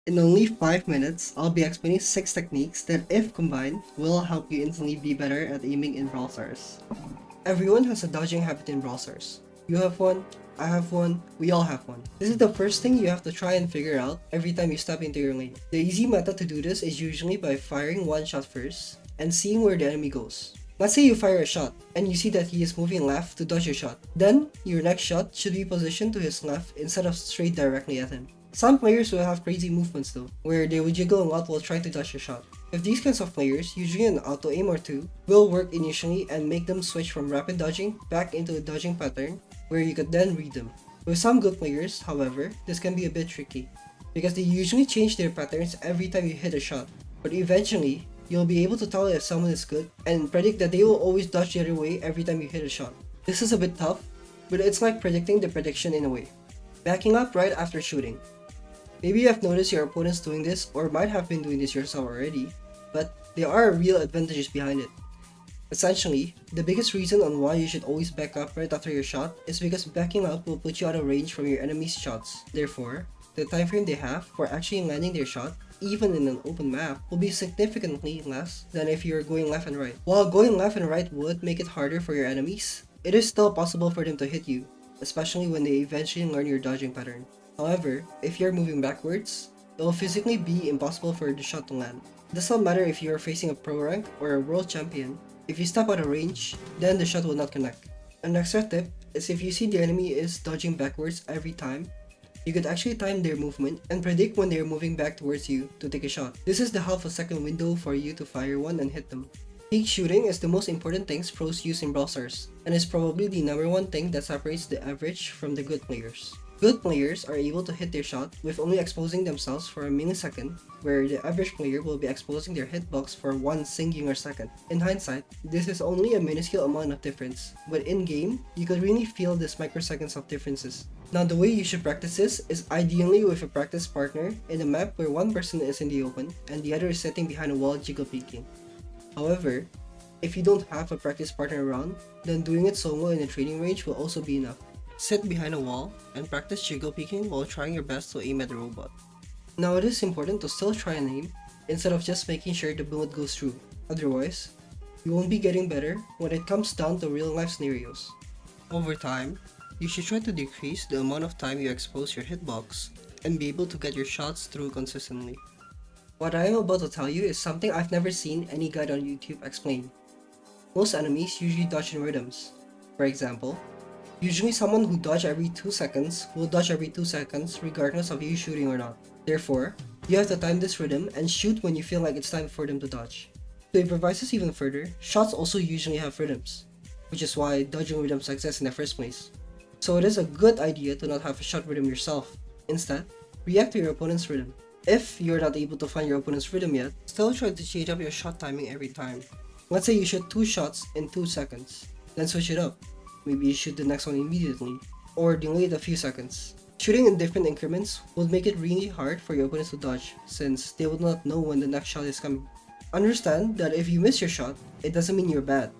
In only 5 minutes, I'll be explaining 6 techniques that, if combined, will help you instantly be better at aiming in Brawl Stars. Everyone has a dodging habit in Brawl Stars. You have one, I have one, we all have one. This is the first thing you have to try and figure out every time you step into your lane. The easy method to do this is usually by firing one shot first and seeing where the enemy goes. Let's say you fire a shot and you see that he is moving left to dodge your shot. Then, your next shot should be positioned to his left instead of straight directly at him. Some players will have crazy movements though, where they will jiggle a lot while trying to dodge your shot. With these kinds of players, usually an auto aim or two will work initially and make them switch from rapid dodging back into a dodging pattern where you could then read them. With some good players, however, this can be a bit tricky, because they usually change their patterns every time you hit a shot, but eventually, you'll be able to tell if someone is good and predict that they will always dodge the other way every time you hit a shot. This is a bit tough, but it's like predicting the prediction in a way. Backing up right after shooting. Maybe you have noticed your opponents doing this or might have been doing this yourself already, but there are real advantages behind it. Essentially, the biggest reason on why you should always back up right after your shot is because backing up will put you out of range from your enemy's shots. Therefore, the time frame they have for actually landing their shot, even in an open map, will be significantly less than if you're going left and right. While going left and right would make it harder for your enemies, it is still possible for them to hit you, especially when they eventually learn your dodging pattern. However, if you're moving backwards, it will physically be impossible for the shot to land. It does not matter if you are facing a pro rank or a world champion. If you step out of range, then the shot will not connect. An extra tip is if you see the enemy is dodging backwards every time, you could actually time their movement and predict when they are moving back towards you to take a shot. This is the half a second window for you to fire one and hit them. Peak shooting is the most important thing pros use in Brawl Stars, and is probably the number one thing that separates the average from the good players. Good players are able to hit their shot with only exposing themselves for a millisecond, where the average player will be exposing their hitbox for one singular second. In hindsight, this is only a minuscule amount of difference, but in-game, you could really feel this microseconds of differences. Now, the way you should practice this is ideally with a practice partner in a map where one person is in the open and the other is sitting behind a wall jiggle peeking. However, if you don't have a practice partner around, then doing it solo in a training range will also be enough. Sit behind a wall and practice jiggle peeking while trying your best to aim at the robot. Now, it is important to still try and aim instead of just making sure the bullet goes through. Otherwise, you won't be getting better when it comes down to real life scenarios. Over time, you should try to decrease the amount of time you expose your hitbox and be able to get your shots through consistently. What I am about to tell you is something I've never seen any guide on YouTube explain. Most enemies usually dodge in rhythms. For example, usually someone who dodges every 2 seconds will dodge every 2 seconds regardless of you shooting or not. Therefore, you have to time this rhythm and shoot when you feel like it's time for them to dodge. To improvise this even further, shots also usually have rhythms, which is why dodging rhythms exist in the first place. So it is a good idea to not have a shot rhythm yourself. Instead, react to your opponent's rhythm. If you're not able to find your opponent's rhythm yet, still try to change up your shot timing every time. Let's say you shoot 2 shots in 2 seconds, then switch it up. Maybe you shoot the next one immediately, or delay it a few seconds. Shooting in different increments will make it really hard for your opponents to dodge, since they will not know when the next shot is coming. Understand that if you miss your shot, it doesn't mean you're bad.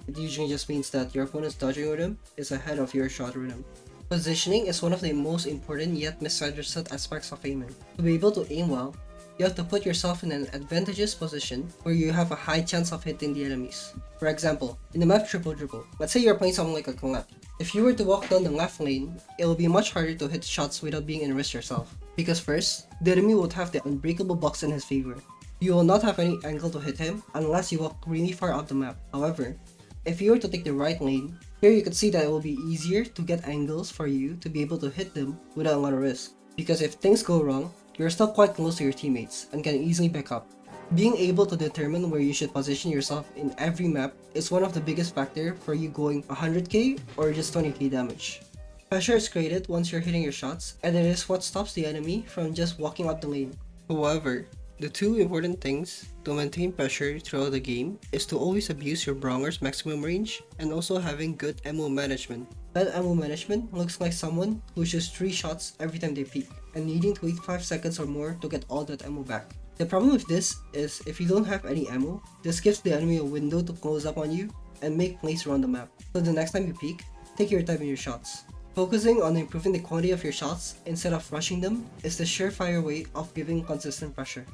It usually just means that your opponent's dodging rhythm is ahead of your shot rhythm. Positioning is one of the most important yet misunderstood aspects of aiming. To be able to aim well, you have to put yourself in an advantageous position where you have a high chance of hitting the enemies. For example, in the map Triple Dribble, let's say you're playing someone like a Colette. If you were to walk down the left lane, it will be much harder to hit shots without being in risk yourself. Because first, the enemy would have the unbreakable box in his favor. You will not have any angle to hit him unless you walk really far up the map. However, if you were to take the right lane, here you can see that it will be easier to get angles for you to be able to hit them without a lot of risk. Because if things go wrong, you're still quite close to your teammates and can easily back up. Being able to determine where you should position yourself in every map is one of the biggest factors for you going 100k or just 20k damage. Pressure is created once you're hitting your shots, and it is what stops the enemy from just walking up the lane. However, the two important things to maintain pressure throughout the game is to always abuse your brawler's maximum range and also having good ammo management. Bad ammo management looks like someone who shoots 3 shots every time they peek and needing to wait 5 seconds or more to get all that ammo back. The problem with this is if you don't have any ammo, this gives the enemy a window to close up on you and make plays around the map. So the next time you peek, take your time in your shots. Focusing on improving the quality of your shots instead of rushing them is the surefire way of giving consistent pressure.